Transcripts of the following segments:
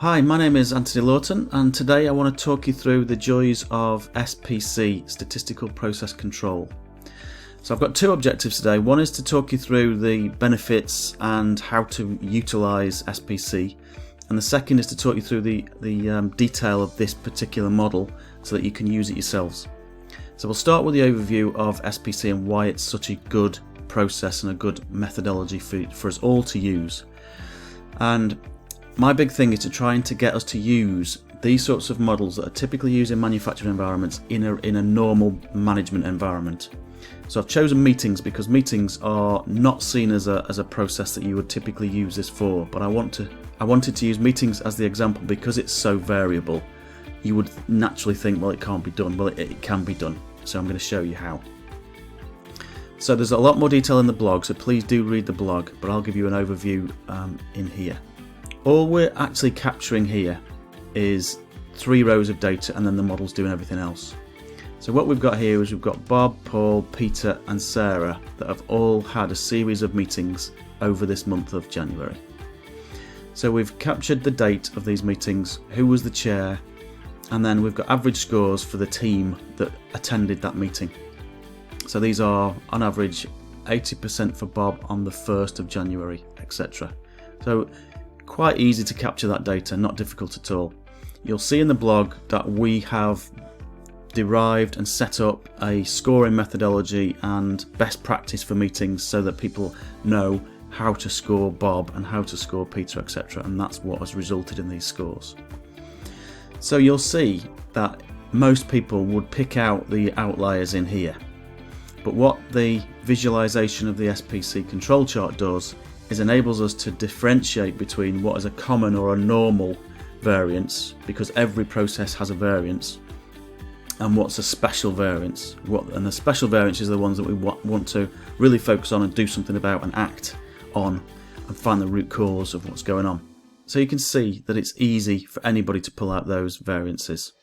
Hi, my name is Anthony Lawton, and today I want to talk you through the joys of SPC, Statistical Process Control. So I've got two objectives today. One is to talk you through the benefits and how to utilise SPC, and the second is to talk you through the detail of this particular model so that you can use it yourselves. So we'll start with the overview of SPC and why it's such a good process and a good methodology for us all to use. And my big thing is to try and to get us to use these sorts of models that are typically used in manufacturing environments in a normal management environment. So I've chosen meetings because meetings are not seen as a process that you would typically use this for, but I wanted to use meetings as the example because it's so variable. You would naturally think, well, it can't be done. Well, it can be done. So I'm going to show you how. So there's a lot more detail in the blog, so please do read the blog, but I'll give you an overview in here. All we're actually capturing here is 3 rows of data, and then the model's doing everything else. So what we've got here is we've got Bob, Paul, Peter and Sarah that have all had a series of meetings over this month of January. So we've captured the date of these meetings, who was the chair, and then we've got average scores for the team that attended that meeting. So these are on average 80% for Bob on the 1st of January, etc. So quite easy to capture that data, not difficult at all. You'll see in the blog that we have derived and set up a scoring methodology and best practice for meetings so that people know how to score Bob and how to score Peter, etc. And that's what has resulted in these scores. So you'll see that most people would pick out the outliers in here. But what the visualization of the SPC control chart does is enables us to differentiate between what is a common or a normal variance, because every process has a variance, and what's a special variance. And the special variances are the ones that we want to really focus on and do something about and act on and find the root cause of what's going on. So you can see that it's easy for anybody to pull out those variances.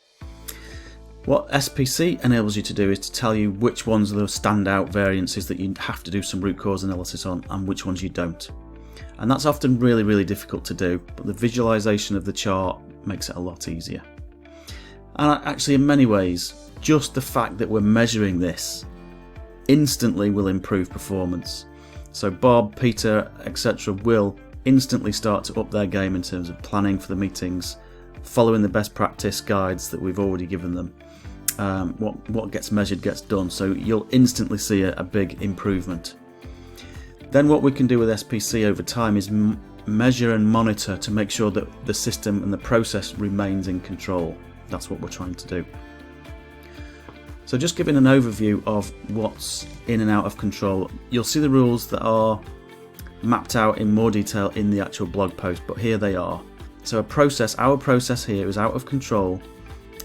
What SPC enables you to do is to tell you which ones are the standout variances that you have to do some root cause analysis on and which ones you don't. And that's often really, really difficult to do, but the visualization of the chart makes it a lot easier. And actually, in many ways, just the fact that we're measuring this instantly will improve performance. So Bob, Peter, etc. will instantly start to up their game in terms of planning for the meetings, following the best practice guides that we've already given them. What gets measured gets done, so you'll instantly see a big improvement. Then what we can do with SPC over time is measure and monitor to make sure that the system and the process remains in control. That's what we're trying to do. So just giving an overview of what's in and out of control, you'll see the rules that are mapped out in more detail in the actual blog post, but here they are. So our process here is out of control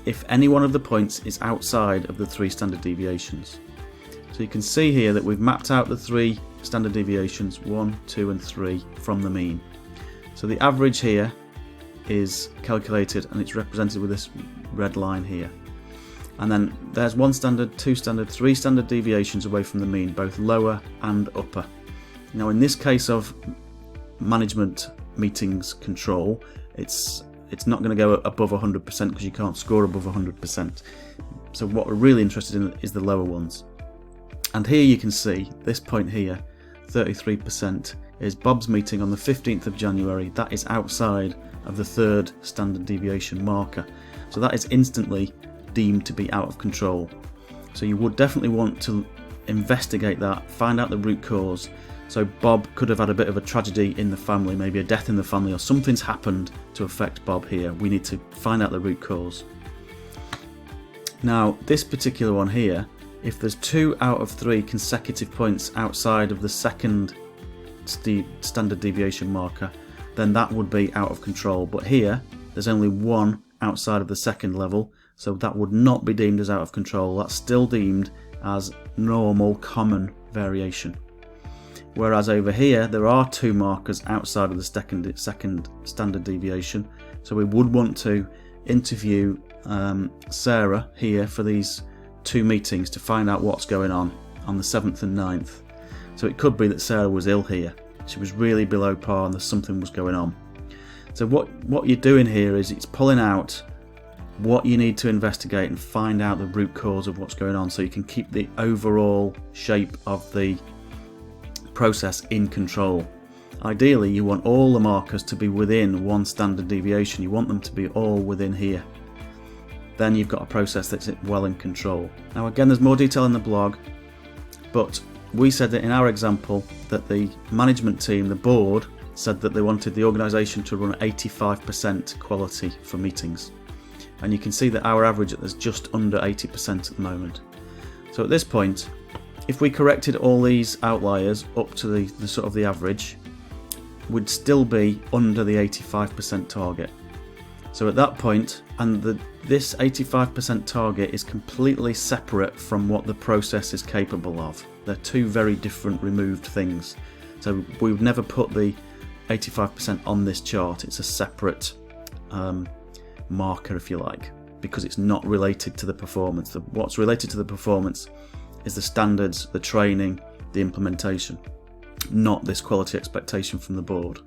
if any one of the points is outside of the 3 standard deviations. So you can see here that we've mapped out the 3 standard deviations, 1, 2 and 3 from the mean. So the average here is calculated and it's represented with this red line here. And then there's 1 standard, 2 standard, 3 standard deviations away from the mean, both lower and upper. Now in this case of management meetings control, it's not going to go above 100% because you can't score above 100%. So what we're really interested in is the lower ones. And here you can see this point here, 33%, is Bob's meeting on the 15th of January. That is outside of the 3rd standard deviation marker. So that is instantly deemed to be out of control. So you would definitely want to investigate that, find out the root cause. So Bob could have had a bit of a tragedy in the family, maybe a death in the family, or something's happened to affect Bob here. We need to find out the root cause. Now this particular one here, if there's 2 out of 3 consecutive points outside of the 2nd standard deviation marker, then that would be out of control. But here there's only 1 outside of the 2nd level, so that would not be deemed as out of control. That's still deemed as normal common variation. Whereas over here there are 2 markers outside of the 2nd standard deviation, so we would want to interview Sarah here for these 2 meetings to find out what's going on the 7th and 9th. So it could be that Sarah was ill here. She was really below par and something was going on. So what you're doing here is it's pulling out what you need to investigate and find out the root cause of what's going on, so you can keep the overall shape of the process in control. Ideally, you want all the markers to be within one standard deviation. You want them to be all within here. Then you've got a process that's well in control. Now again, there's more detail in the blog, but we said that in our example that the management team, the board, said that they wanted the organisation to run 85% quality for meetings. And you can see that our average is just under 80% at the moment. So at this point, if we corrected all these outliers up to the sort of the average, we'd still be under the 85% target. So at that point, and this 85% target is completely separate from what the process is capable of. They're two very different removed things. So we would never put the 85% on this chart. It's a separate marker, if you like, because it's not related to the performance. What's related to the performance is the standards, the training, the implementation, not this quality expectation from the board.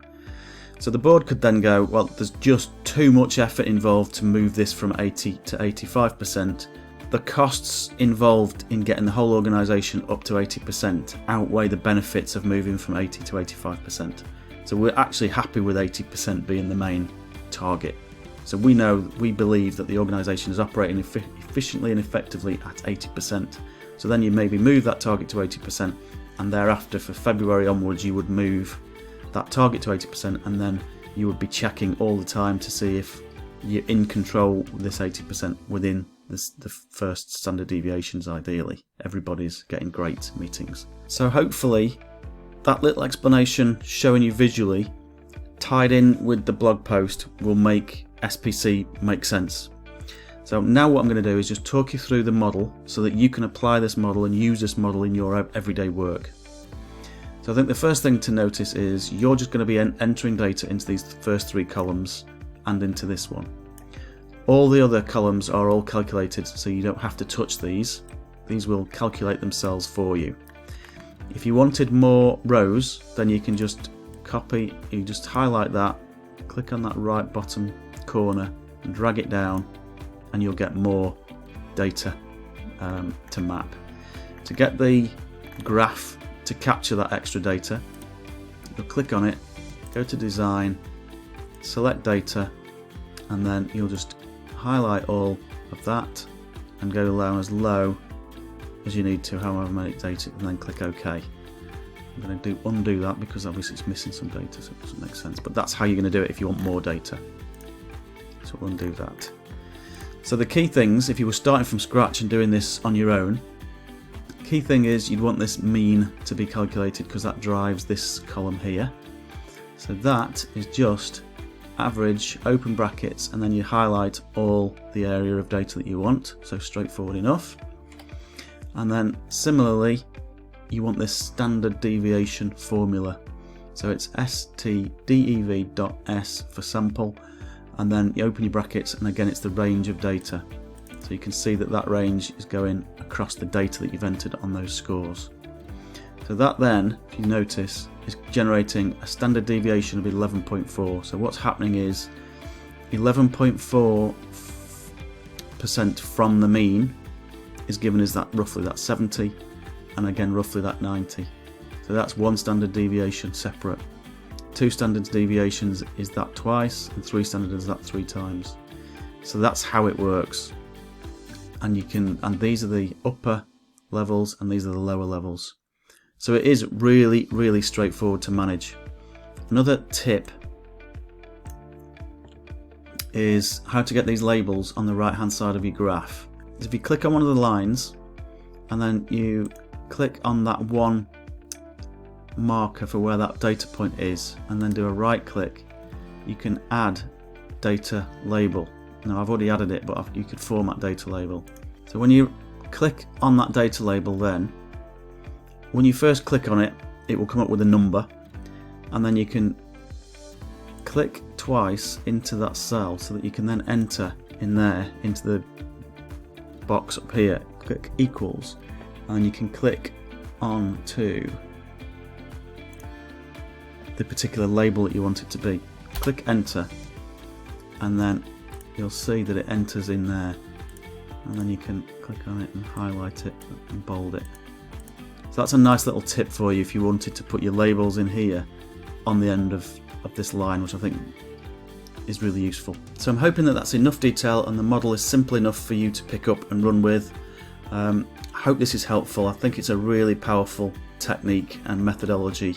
So the board could then go, well, there's just too much effort involved to move this from 80 to 85%. The costs involved in getting the whole organisation up to 80% outweigh the benefits of moving from 80 to 85%. So we're actually happy with 80% being the main target. So we believe that the organisation is operating efficiently and effectively at 80%. So then you maybe move that target to 80%, and thereafter for February onwards you would move that target to 80%, and then you would be checking all the time to see if you're in control with this 80% within the first standard deviations. Ideally, everybody's getting great meetings. So hopefully that little explanation showing you visually, tied in with the blog post, will make SPC make sense. So now what I'm going to do is just talk you through the model so that you can apply this model and use this model in your everyday work. So I think the first thing to notice is you're just going to be entering data into these first three columns and into this one. All the other columns are all calculated, so you don't have to touch these. These will calculate themselves for you. If you wanted more rows, then you can just copy, you just highlight that, click on that right bottom corner and drag it down, and you'll get more data to map. To get the graph to capture that extra data, you'll click on it, go to design, select data, and then you'll just highlight all of that and go down as low as you need to, however many data, and then click OK. I'm going to undo that because obviously it's missing some data, so it doesn't make sense, but that's how you're going to do it if you want more data. So we'll undo that. So the key things, if you were starting from scratch and doing this on your own, key thing is you'd want this mean to be calculated because that drives this column here. So that is just average, open brackets, and then you highlight all the area of data that you want, so straightforward enough. And then similarly you want this standard deviation formula, so it's stdev.s for sample, and then you open your brackets, and again it's the range of data, so you can see that that range is going across the data that you've entered on those scores. So that then, if you notice, is generating a standard deviation of 11.4. So what's happening is 11.4% from the mean is given as that roughly that 70, and again roughly that 90. So that's one standard deviation separate. Two standard deviations is that twice, and three standard is that 3 times. So that's how it works. And these are the upper levels and these are the lower levels. So it is really, really straightforward to manage. Another tip is how to get these labels on the right hand side of your graph. Is if you click on one of the lines and then you click on that one marker for where that data point is, and then do a right click, you can add data label. Now I've already added it, but you could format data label. So when you click on that data label, then when you first click on it, it will come up with a number, and then you can click twice into that cell so that you can then enter in there into the box up here, click equals, and you can click on to the particular label that you want it to be. Click enter, and then you'll see that it enters in there, and then you can click on it and highlight it and bold it. So that's a nice little tip for you if you wanted to put your labels in here on the end of this line, which I think is really useful. So I'm hoping that that's enough detail and the model is simple enough for you to pick up and run with. I hope this is helpful. I think it's a really powerful technique and methodology,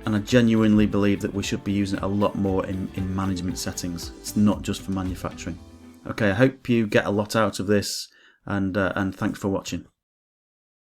and I genuinely believe that we should be using it a lot more in management settings. It's not just for manufacturing. Okay, I hope you get a lot out of this, and thanks for watching.